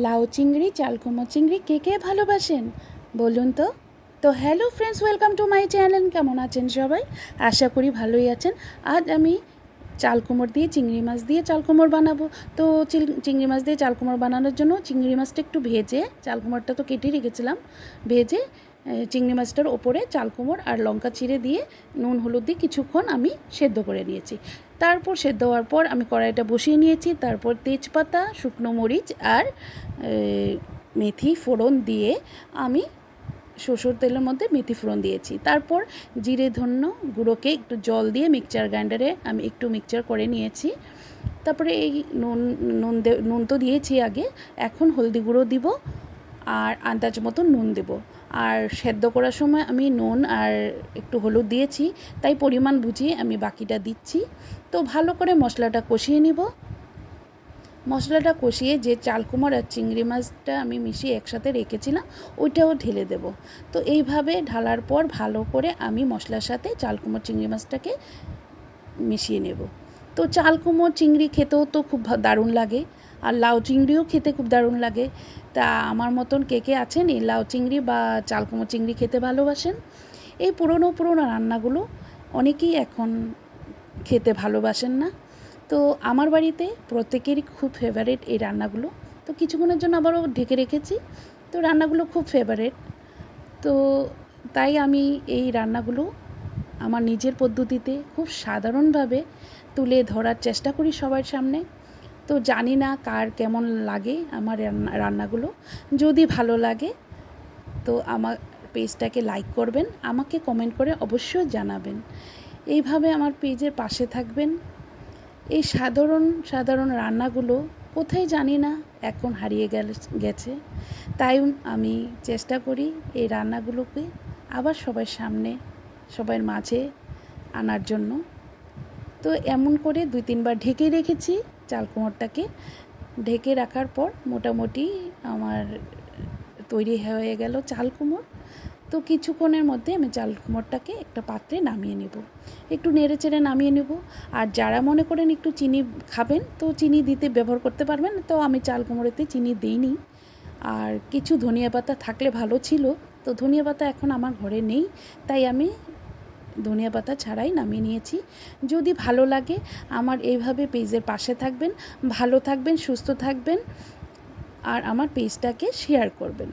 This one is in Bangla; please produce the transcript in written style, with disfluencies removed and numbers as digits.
লাউ চিংড়ি, চালকুমড়ো চিংড়ি কে কে ভালোবাসেন বলুন তো। তো hello friends, welcome to my channel. কেমন আছেন সবাই? আশা করি ভালোই আছেন। আজ আমি চালকুমড় দিয়ে চিংড়ি মাছ দিয়ে চালকুমড় বানাবো। তো চিংড়ি মাছ দিয়ে চালকুমড় বানানোর জন্য চিংড়ি মাছটা একটু ভেজে, চালকুমড়টা তো কেটে রেখেছিলাম, ভেজে চিংড়ি মাছটার ওপরে চালকুমড় আর লঙ্কা চিড়ে দিয়ে নুন হলুদ দিয়ে কিছুক্ষণ আমি সেদ্ধ করে নিয়েছি। তারপর সেদ্ধ হওয়ার পর আমি কড়াইটা বসিয়ে নিয়েছি। তারপর তেজপাতা, শুকনো মরিচ আর মেথি ফোড়ন দিয়ে আমি সরষের তেলের মধ্যে মেথি ফোড়ন দিয়েছি। তারপর জিরে ধন্য গুঁড়োকে একটু জল দিয়ে মিক্সচার গ্রাইন্ডারে আমি একটু মিক্সচার করে নিয়েছি। তারপরে এই নুন তো দিয়েছি আগে, এখন হলদি গুঁড়ো দিব আর আন্দাজ মতো নুন দেব। আর সেদ্ধ করার সময় আমি নুন আর একটু হলুদ দিয়েছি, তাই পরিমাণ বুঝিয়ে আমি বাকিটা দিচ্ছি। তো ভালো করে মশলাটা কষিয়ে নিব। মশলাটা কষিয়ে যে চালকুমড় আর চিংড়ি মাছটা আমি মিশিয়ে একসাথে রেখেছিলাম ওইটাও ঢেলে দেব। তো এইভাবে ঢালার পর ভালো করে আমি মশলার সাথে চালকুমড় চিংড়ি মাছটাকে মিশিয়ে নেব। তো চালকুমড় চিংড়ি খেতেও তো খুব দারুণ লাগে, আর লাউ চিংড়িও খেতে খুব দারুণ লাগে। তা আমার মতন কে কে আছেন এই লাউ চিংড়ি বা চালকুমড় চিংড়ি খেতে ভালোবাসেন? এই পুরনো রান্নাগুলো অনেকেই এখন খেতে ভালোবাসেন না। তো আমার বাড়িতে প্রত্যেকেরই খুব ফেভারিট এই রান্নাগুলো। তো কিছুক্ষণের জন্য আবারও ঢেকে রেখেছি। তো রান্নাগুলো খুব ফেভারিট। তো তাই আমি এই রান্নাগুলো আমার নিজের পদ্ধতিতে খুব সাধারণভাবে তুলে ধরার চেষ্টা করি সবার সামনে। তো জানি না কার কেমন লাগে আমার রান্নাগুলো। যদি ভালো লাগে তো আমার পেজটাকে লাইক করবেন, আমাকে কমেন্ট করে অবশ্যই জানাবেন। এইভাবে আমার পেজের পাশে থাকবেন। এই সাধারণ রান্নাগুলো কোথায় জানি না এখন হারিয়ে গেছে। তাই আমি চেষ্টা করি এই রান্নাগুলোকে আবার সবার সামনে, সবার মাঝে আনার জন্য। তো এমন করে 2-3 বার ঢেকে রেখেছি চালকুমড়টাকে। ঢেকে রাখার পর মোটামুটি আমার তৈরি হয়ে গেল চালকুমড়। তো কিছুক্ষণের মধ্যে আমি চালকুমড়টাকে একটা পাত্রে নামিয়ে নেব, একটু নেড়েচেড়ে নামিয়ে নেব। আর যারা মনে করেন একটু চিনি খাবেন তো চিনি দিতে ব্যবহার করতে পারবেন, তো আমি চালকুমড়োতে চিনি দিইনি। আর কিছু ধনিয়া পাতা থাকলে ভালো ছিল, তো ধনিয়া পাতা এখন আমার ঘরে নেই, তাই আমি ধনিয়া পাতা ছাড়াই নামিয়ে নিয়েছি। যদি ভালো লাগে আমার এইভাবে পেজের পাশে থাকবেন, ভালো থাকবেন, সুস্থ থাকবেন আর আমার পেজটাকে শেয়ার করবেন।